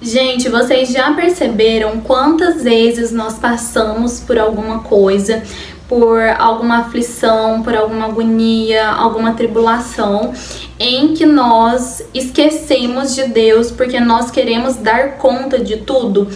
Gente, vocês já perceberam quantas vezes nós passamos por alguma coisa, por alguma aflição, por alguma agonia, alguma tribulação, em que nós esquecemos de Deus porque nós queremos dar conta de tudo?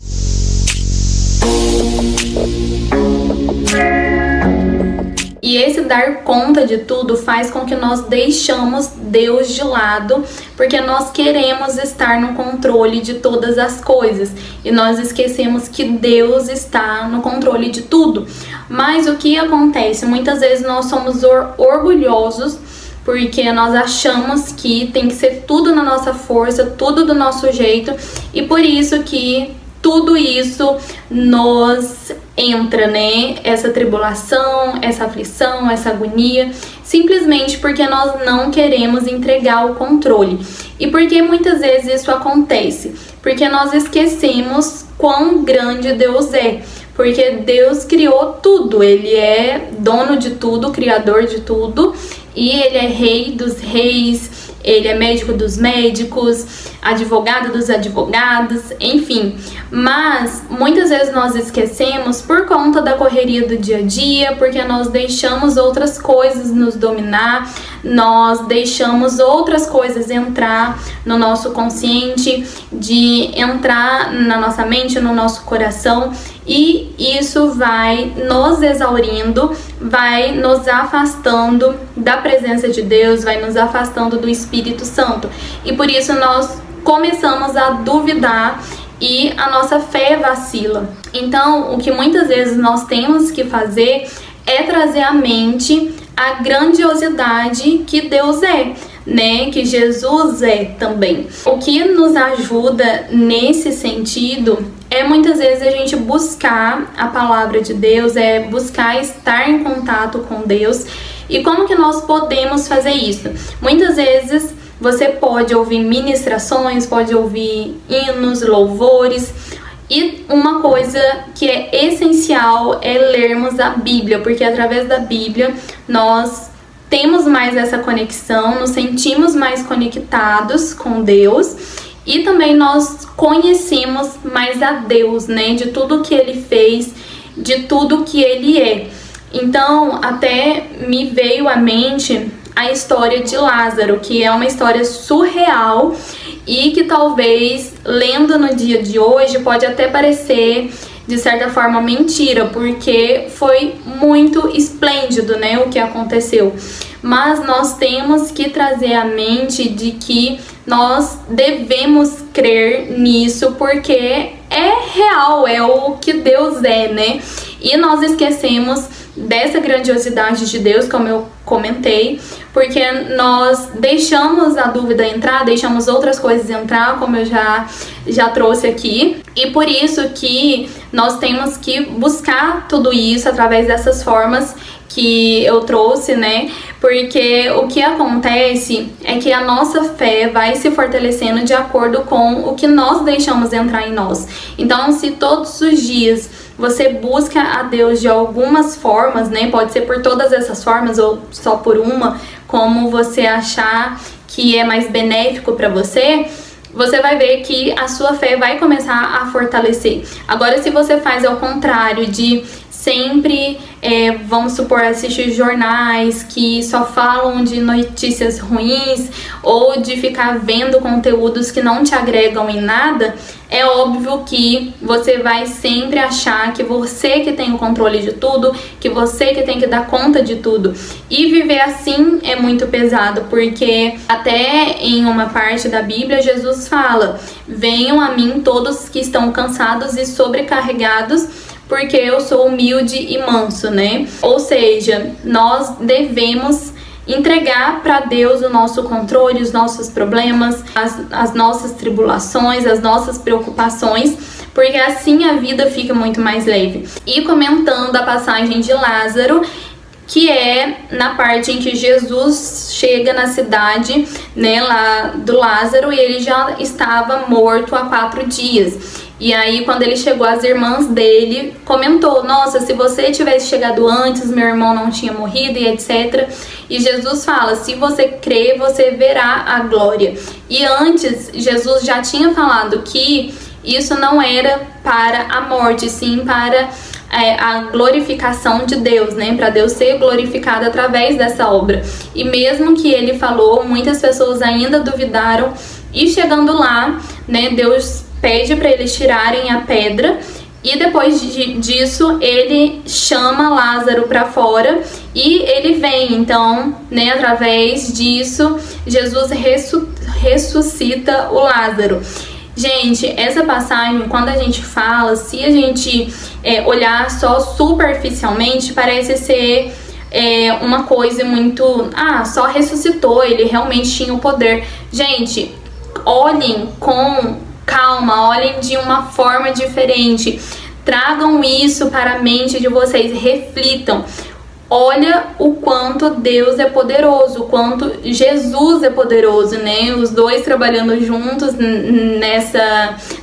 E esse dar conta de tudo faz com que nós deixamos Deus de lado, porque nós queremos estar no controle de todas as coisas e nós esquecemos que Deus está no controle de tudo. Mas o que acontece? Muitas vezes nós somos orgulhosos porque nós achamos que tem que ser tudo na nossa força, tudo do nosso jeito, e por isso que tudo isso nos entra, né? Essa tribulação, essa aflição, essa agonia, simplesmente porque nós não queremos entregar o controle. E por que muitas vezes isso acontece? Porque nós esquecemos quão grande Deus é. Porque Deus criou tudo, Ele é dono de tudo, criador de tudo, e Ele é rei dos reis, Ele é médico dos médicos, advogado dos advogados, enfim. Mas muitas vezes nós esquecemos por conta da correria do dia a dia, porque nós deixamos outras coisas nos dominar, nós deixamos outras coisas entrar no nosso consciente, de entrar na nossa mente, no nosso coração, e isso vai nos exaurindo, vai nos afastando da presença de Deus, vai nos afastando do Espírito Santo. E por isso nós começamos a duvidar e a nossa fé vacila. Então, o que muitas vezes nós temos que fazer é trazer à mente a grandiosidade que Deus é, né? Que Jesus é também. O que nos ajuda nesse sentido é muitas vezes a gente buscar a palavra de Deus, é buscar estar em contato com Deus. E como que nós podemos fazer isso? Muitas vezes você pode ouvir ministrações, pode ouvir hinos, louvores. E uma coisa que é essencial é lermos a Bíblia, porque através da Bíblia nós temos mais essa conexão, nos sentimos mais conectados com Deus e também nós conhecemos mais a Deus, né? De tudo que Ele fez, de tudo que Ele é. Então, até me veio à mente a história de Lázaro, que é uma história surreal e que talvez, lendo no dia de hoje, pode até parecer de certa forma mentira, porque foi muito esplêndido, né, o que aconteceu. Mas nós temos que trazer à mente de que nós devemos crer nisso, porque é real, é o que Deus é, né? E nós esquecemos dessa grandiosidade de Deus, como eu comentei, porque nós deixamos a dúvida entrar, deixamos outras coisas entrar, como eu já trouxe aqui, e por isso que nós temos que buscar tudo isso através dessas formas que eu trouxe, né? Porque o que acontece é que a nossa fé vai se fortalecendo de acordo com o que nós deixamos entrar em nós. Então, se todos os dias você busca a Deus de algumas formas, né? Pode ser por todas essas formas ou só por uma, como você achar que é mais benéfico para você, você vai ver que a sua fé vai começar a fortalecer. Agora, se você faz ao contrário, de sempre, vamos supor, assistir jornais que só falam de notícias ruins ou de ficar vendo conteúdos que não te agregam em nada, é óbvio que você vai sempre achar que você que tem o controle de tudo, que você que tem que dar conta de tudo. E viver assim é muito pesado, porque até em uma parte da Bíblia Jesus fala: venham a mim todos que estão cansados e sobrecarregados, porque eu sou humilde e manso, né? Ou seja, nós devemos entregar para Deus o nosso controle, os nossos problemas, as nossas tribulações, as nossas preocupações, porque assim a vida fica muito mais leve. E comentando a passagem de Lázaro, que é na parte em que Jesus chega na cidade, né, lá do Lázaro, e ele já estava morto há 4 dias. E aí, quando ele chegou, as irmãs dele comentou: nossa, se você tivesse chegado antes, meu irmão não tinha morrido, e etc. E Jesus fala: se você crer, você verá a glória. E antes, Jesus já tinha falado que isso não era para a morte, sim para a glorificação de Deus, né? Para Deus ser glorificado através dessa obra. E mesmo que ele falou, muitas pessoas ainda duvidaram. E chegando lá, né, Deus pede para eles tirarem a pedra. E depois disso, ele chama Lázaro para fora e ele vem. Então, né, através disso, Jesus ressuscita o Lázaro. Gente, essa passagem, quando a gente fala, se a gente olhar só superficialmente, parece ser uma coisa muito... só ressuscitou, ele realmente tinha o poder. Gente, olhem com calma, olhem de uma forma diferente. Tragam isso para a mente de vocês, reflitam. Olha o quanto Deus é poderoso, o quanto Jesus é poderoso, né? Os dois trabalhando juntos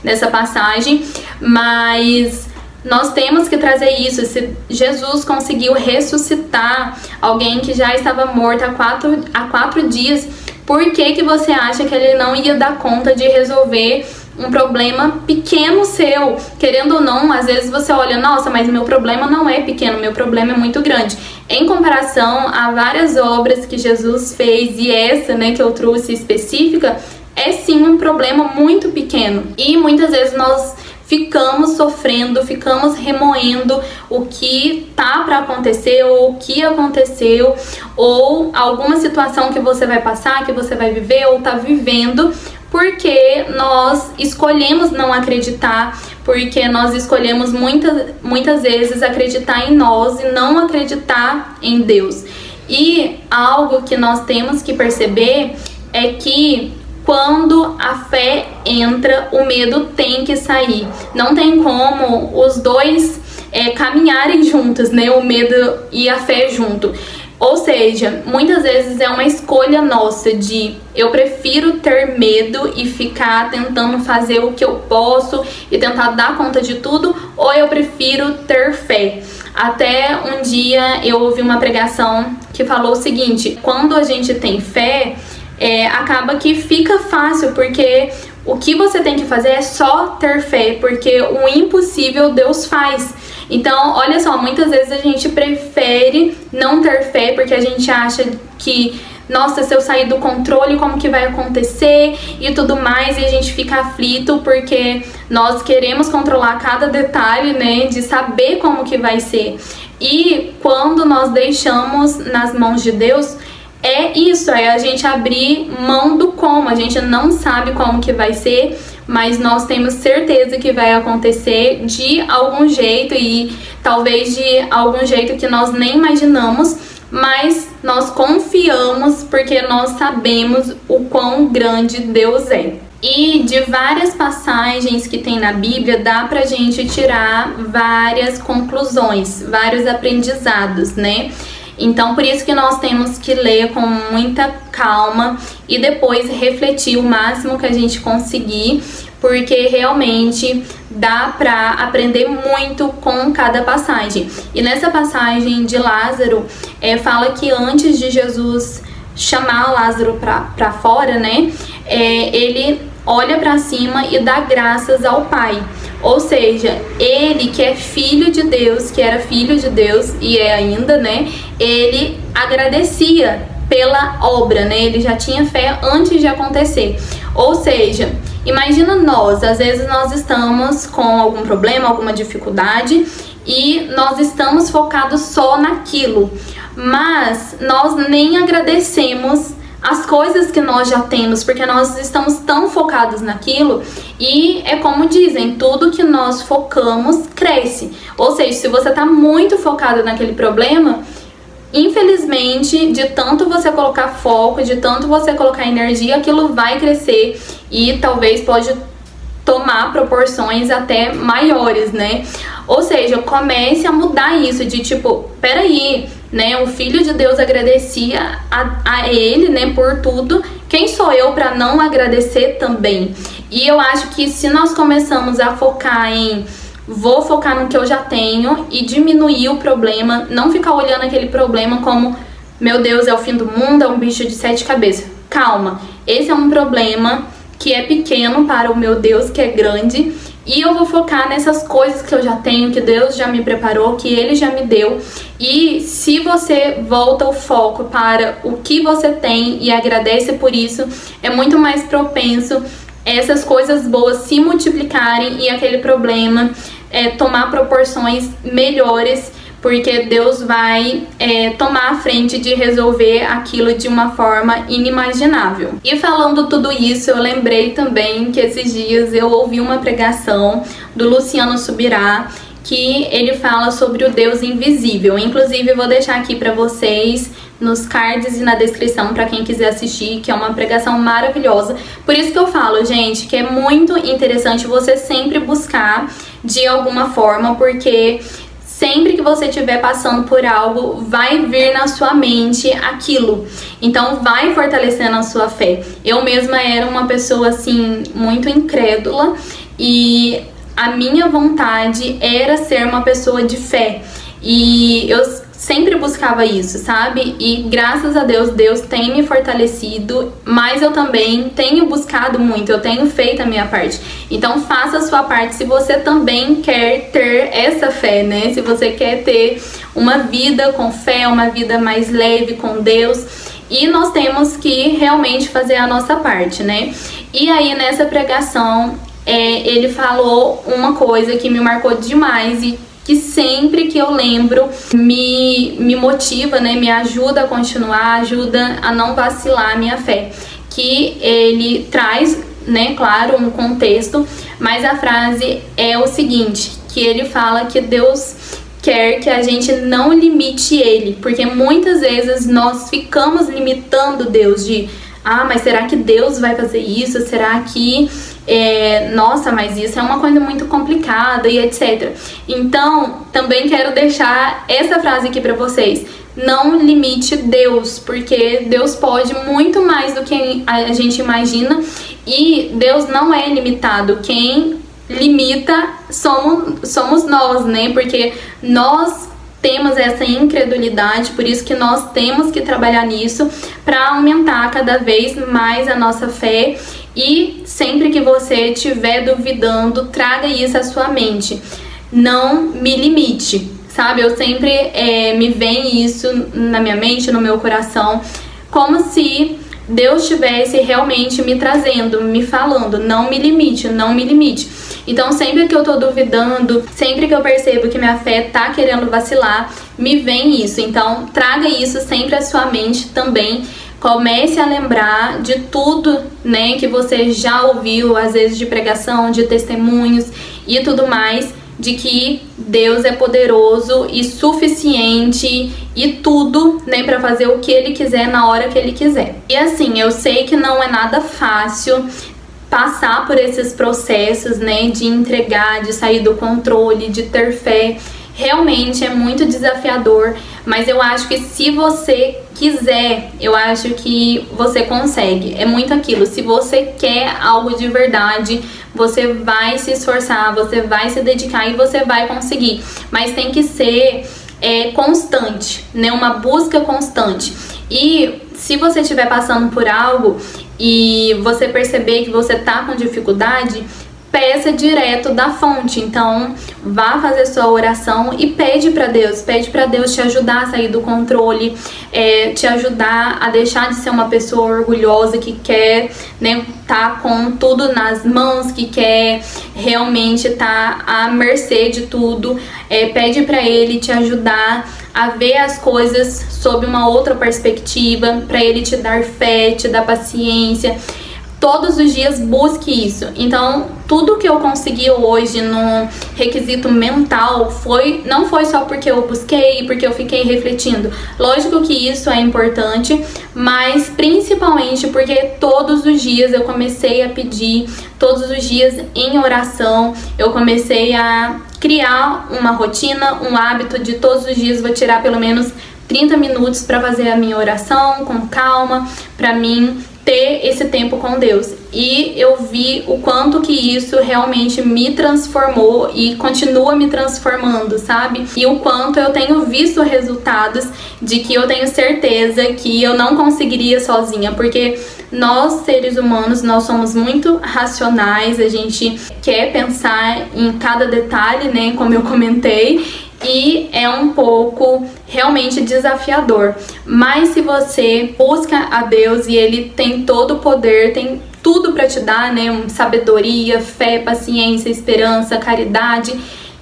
nessa passagem, mas nós temos que trazer isso. Se Jesus conseguiu ressuscitar alguém que já estava morto há 4 dias, por que você acha que ele não ia dar conta de resolver um problema pequeno seu? Querendo ou não, às vezes você olha, nossa, mas meu problema não é pequeno, meu problema é muito grande. Em comparação a várias obras que Jesus fez, e essa, né, que eu trouxe específica, é sim um problema muito pequeno. E muitas vezes nós ficamos sofrendo, ficamos remoendo o que tá para acontecer, ou o que aconteceu, ou alguma situação que você vai passar, que você vai viver, ou tá vivendo, porque nós escolhemos não acreditar, porque nós escolhemos muitas vezes acreditar em nós e não acreditar em Deus. E algo que nós temos que perceber é que quando a fé entra, o medo tem que sair. Não tem como os dois caminharem juntos, né? O medo e a fé junto. Ou seja, muitas vezes é uma escolha nossa de eu prefiro ter medo e ficar tentando fazer o que eu posso e tentar dar conta de tudo, ou eu prefiro ter fé. Até um dia eu ouvi uma pregação que falou o seguinte: quando a gente tem fé, acaba que fica fácil, porque o que você tem que fazer é só ter fé, porque o impossível Deus faz. Então, olha só, muitas vezes a gente prefere não ter fé porque a gente acha que, nossa, se eu sair do controle, como que vai acontecer e tudo mais, e a gente fica aflito porque nós queremos controlar cada detalhe, né, de saber como que vai ser. E quando nós deixamos nas mãos de Deus, é isso, é a gente abrir mão do como. A gente não sabe como que vai ser, mas nós temos certeza que vai acontecer de algum jeito, e talvez de algum jeito que nós nem imaginamos, mas nós confiamos porque nós sabemos o quão grande Deus é. E de várias passagens que tem na Bíblia, dá pra gente tirar várias conclusões, vários aprendizados, né? Então, por isso que nós temos que ler com muita calma e depois refletir o máximo que a gente conseguir, porque realmente dá pra aprender muito com cada passagem. E nessa passagem de Lázaro, fala que antes de Jesus chamar Lázaro pra fora, né, ele olha pra cima e dá graças ao Pai. Ou seja, ele que é filho de Deus, que era filho de Deus e é ainda, né, ele agradecia pela obra, né, ele já tinha fé antes de acontecer. Ou seja, imagina nós, às vezes nós estamos com algum problema, alguma dificuldade e nós estamos focados só naquilo, mas nós nem agradecemos as coisas que nós já temos, porque nós estamos tão focados naquilo. E é como dizem, tudo que nós focamos cresce. Ou seja, se você está muito focado naquele problema, infelizmente, de tanto você colocar foco, de tanto você colocar energia, aquilo vai crescer e talvez pode tomar proporções até maiores, né? Ou seja, comece a mudar isso de tipo, peraí, né? O Filho de Deus agradecia a ele, né, por tudo. Quem sou eu para não agradecer também? E eu acho que se nós começamos a focar em vou focar no que eu já tenho e diminuir o problema, não ficar olhando aquele problema como, meu Deus, é o fim do mundo, é um bicho de 7 cabeças. Calma, esse é um problema que é pequeno para o meu Deus que é grande, e eu vou focar nessas coisas que eu já tenho, que Deus já me preparou, que Ele já me deu. E se você volta o foco para o que você tem e agradece por isso, é muito mais propenso essas coisas boas se multiplicarem e aquele problema tomar proporções melhores, porque Deus vai tomar a frente de resolver aquilo de uma forma inimaginável. E falando tudo isso, eu lembrei também que esses dias eu ouvi uma pregação do Luciano Subirá, que ele fala sobre o Deus invisível. Inclusive, eu vou deixar aqui para vocês nos cards e na descrição para quem quiser assistir, que é uma pregação maravilhosa. Por isso que eu falo, gente, que é muito interessante você sempre buscar de alguma forma, porque sempre que você estiver passando por algo, vai vir na sua mente aquilo. Então vai fortalecendo a sua fé. Eu mesma era uma pessoa assim muito incrédula e a minha vontade era ser uma pessoa de fé. E eu sempre buscava isso, sabe? E graças a Deus, Deus tem me fortalecido, mas eu também tenho buscado muito, eu tenho feito a minha parte. Então faça a sua parte se você também quer ter essa fé, né? Se você quer ter uma vida com fé, uma vida mais leve com Deus. E nós temos que realmente fazer a nossa parte, né? E aí nessa pregação, ele falou uma coisa que me marcou demais e que sempre que eu lembro me motiva, né, me ajuda a continuar, ajuda a não vacilar a minha fé. Que ele traz, né, claro, um contexto, mas a frase é o seguinte, que ele fala que Deus quer que a gente não limite Ele, porque muitas vezes nós ficamos limitando Deus de mas será que Deus vai fazer isso? Será que nossa, mas isso é uma coisa muito complicada e etc. Então, também quero deixar essa frase aqui pra vocês. Não limite Deus, porque Deus pode muito mais do que a gente imagina e Deus não é limitado. Quem limita somos nós, né? Porque nós temos essa incredulidade, por isso que nós temos que trabalhar nisso para aumentar cada vez mais a nossa fé. E sempre que você estiver duvidando, traga isso à sua mente. Não me limite, sabe? Eu sempre me vem isso na minha mente, no meu coração, como se Deus estivesse realmente me trazendo, me falando, não me limite, não me limite. Então sempre que eu tô duvidando, sempre que eu percebo que minha fé tá querendo vacilar, me vem isso. Então traga isso sempre à sua mente também. Comece a lembrar de tudo, né, que você já ouviu, às vezes de pregação, de testemunhos e tudo mais, de que Deus é poderoso e suficiente e tudo, né, para fazer o que Ele quiser na hora que Ele quiser. E assim, eu sei que não é nada fácil passar por esses processos, né, de entregar, de sair do controle, de ter fé. Realmente é muito desafiador, mas eu acho que se você quiser, eu acho que você consegue. É muito aquilo, se você quer algo de verdade, você vai se esforçar, você vai se dedicar e você vai conseguir. Mas tem que ser constante, né? Uma busca constante. E se você estiver passando por algo e você perceber que você tá com dificuldade, peça direto da fonte. Então vá fazer sua oração e pede para Deus te ajudar a sair do controle, te ajudar a deixar de ser uma pessoa orgulhosa que quer, né, tá com tudo nas mãos, que quer realmente tá à mercê de tudo. Pede para Ele te ajudar a ver as coisas sob uma outra perspectiva, para Ele te dar fé, te dar paciência. Todos os dias busque isso. Então, tudo que eu consegui hoje no requisito mental não foi só porque eu busquei, porque eu fiquei refletindo. Lógico que isso é importante, mas principalmente porque todos os dias eu comecei a pedir, todos os dias em oração, eu comecei a criar uma rotina, um hábito de todos os dias vou tirar pelo menos 30 minutos para fazer a minha oração com calma, para mim ter esse tempo com Deus. E eu vi o quanto que isso realmente me transformou e continua me transformando, sabe? E o quanto eu tenho visto resultados de que eu tenho certeza que eu não conseguiria sozinha, porque nós, seres humanos, nós somos muito racionais, a gente quer pensar em cada detalhe, né, como eu comentei, e é um pouco realmente desafiador. Mas se você busca a Deus e Ele tem todo o poder, tem tudo para te dar, né, sabedoria, fé, paciência, esperança, caridade,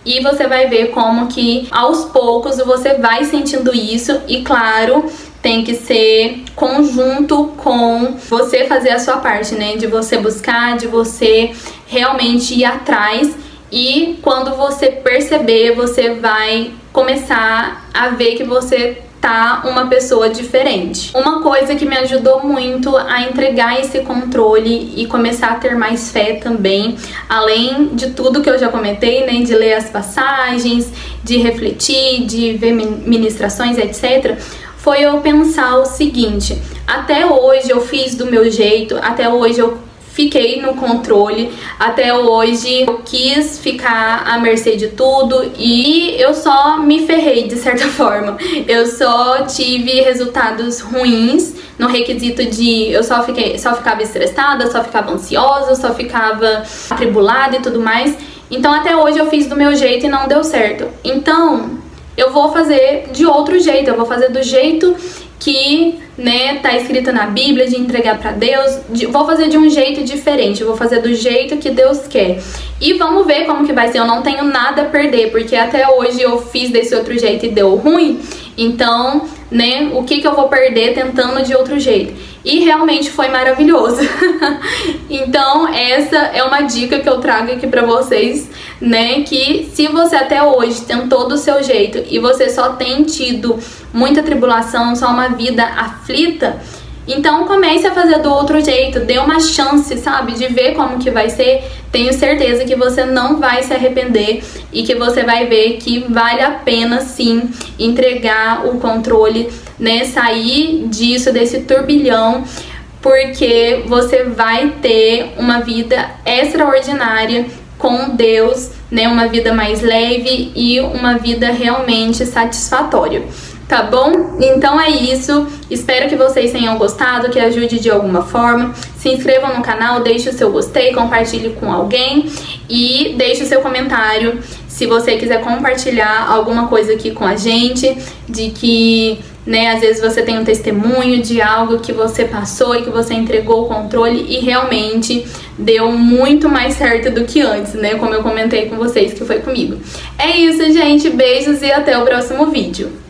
e você vai ver como que aos poucos você vai sentindo isso. E claro, tem que ser conjunto com você fazer a sua parte, né? De você buscar, de você realmente ir atrás. E quando você perceber, você vai começar a ver que você tá uma pessoa diferente. Uma coisa que me ajudou muito a entregar esse controle e começar a ter mais fé também, além de tudo que eu já comentei, né, de ler as passagens, de refletir, de ver ministrações, etc., foi eu pensar o seguinte: até hoje eu fiz do meu jeito, até hoje eu fiquei no controle, até hoje eu quis ficar à mercê de tudo e eu só me ferrei de certa forma. Eu só tive resultados ruins no requisito de eu só ficava estressada, só ficava ansiosa, só ficava atribulada e tudo mais. Então até hoje eu fiz do meu jeito e não deu certo. Então eu vou fazer de outro jeito, eu vou fazer do jeito que, né, tá escrito na Bíblia, de entregar pra Deus. Vou fazer de um jeito diferente, eu vou fazer do jeito que Deus quer. E vamos ver como que vai ser. Eu não tenho nada a perder, porque até hoje eu fiz desse outro jeito e deu ruim. Então, né, o que eu vou perder tentando de outro jeito? E realmente foi maravilhoso. Então essa é uma dica que eu trago aqui pra vocês, né, que se você até hoje tentou do seu jeito e você só tem tido muita tribulação, só uma vida aflita, então comece a fazer do outro jeito, dê uma chance, sabe, de ver como que vai ser. Tenho certeza que você não vai se arrepender e que você vai ver que vale a pena sim entregar o controle, né, sair disso, desse turbilhão, porque você vai ter uma vida extraordinária com Deus, né, uma vida mais leve e uma vida realmente satisfatória. Tá bom? Então é isso. Espero que vocês tenham gostado, que ajude de alguma forma. Se inscrevam no canal, deixe o seu gostei, compartilhe com alguém e deixe o seu comentário se você quiser compartilhar alguma coisa aqui com a gente, de que, né, às vezes você tem um testemunho de algo que você passou e que você entregou o controle e realmente deu muito mais certo do que antes, né? Como eu comentei com vocês que foi comigo. É isso, gente. Beijos e até o próximo vídeo.